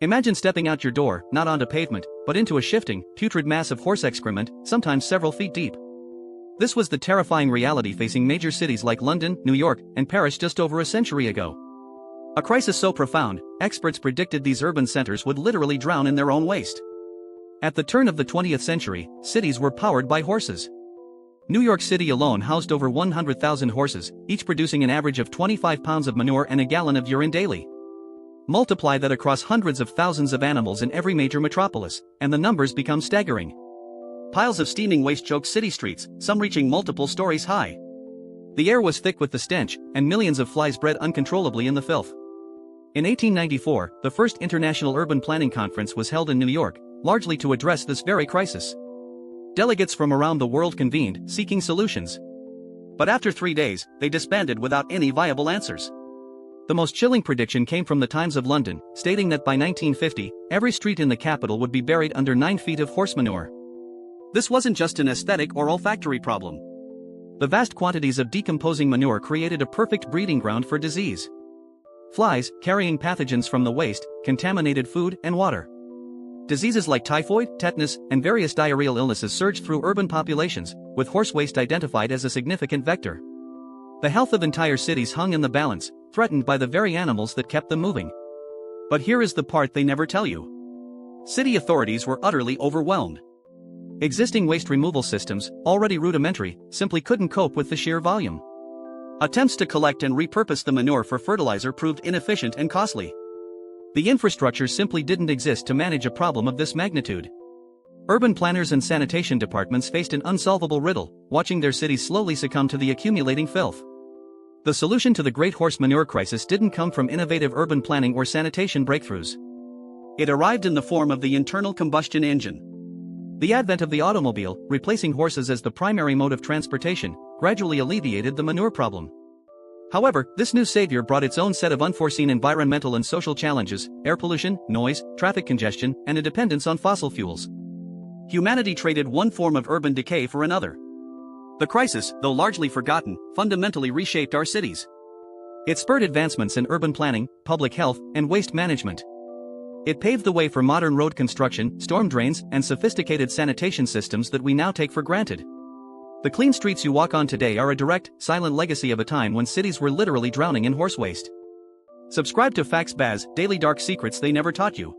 Imagine stepping out your door, not onto pavement, but into a shifting, putrid mass of horse excrement, sometimes several feet deep. This was the terrifying reality facing major cities like London, New York, and Paris just over a century ago. A crisis so profound, experts predicted these urban centers would literally drown in their own waste. At the turn of the 20th century, cities were powered by horses. New York City alone housed over 100,000 horses, each producing an average of 25 pounds of manure and a gallon of urine daily. Multiply that across hundreds of thousands of animals in every major metropolis, and the numbers become staggering. Piles of steaming waste choked city streets, some reaching multiple stories high. The air was thick with the stench, and millions of flies bred uncontrollably in the filth. In 1894, the first International Urban Planning Conference was held in New York, largely to address this very crisis. Delegates from around the world convened, seeking solutions. But after 3 days, they disbanded without any viable answers. The most chilling prediction came from the Times of London, stating that by 1950, every street in the capital would be buried under 9 feet of horse manure. This wasn't just an aesthetic or olfactory problem. The vast quantities of decomposing manure created a perfect breeding ground for disease. Flies, carrying pathogens from the waste, contaminated food and water. Diseases like typhoid, tetanus, and various diarrheal illnesses surged through urban populations, with horse waste identified as a significant vector. The health of entire cities hung in the balance, threatened by the very animals that kept them moving. But here is the part they never tell you. City authorities were utterly overwhelmed. Existing waste removal systems, already rudimentary, simply couldn't cope with the sheer volume. Attempts to collect and repurpose the manure for fertilizer proved inefficient and costly. The infrastructure simply didn't exist to manage a problem of this magnitude. Urban planners and sanitation departments faced an unsolvable riddle, watching their cities slowly succumb to the accumulating filth. The solution to the great horse manure crisis didn't come from innovative urban planning or sanitation breakthroughs. It arrived in the form of the internal combustion engine. The advent of the automobile, replacing horses as the primary mode of transportation, gradually alleviated the manure problem. However, this new savior brought its own set of unforeseen environmental and social challenges: air pollution, noise, traffic congestion, and a dependence on fossil fuels. Humanity traded one form of urban decay for another. The crisis, though largely forgotten, fundamentally reshaped our cities. It spurred advancements in urban planning, public health, and waste management. It paved the way for modern road construction, storm drains, and sophisticated sanitation systems that we now take for granted. The clean streets you walk on today are a direct, silent legacy of a time when cities were literally drowning in horse waste. Subscribe to Facts Baz, Daily Dark Secrets They Never Taught You.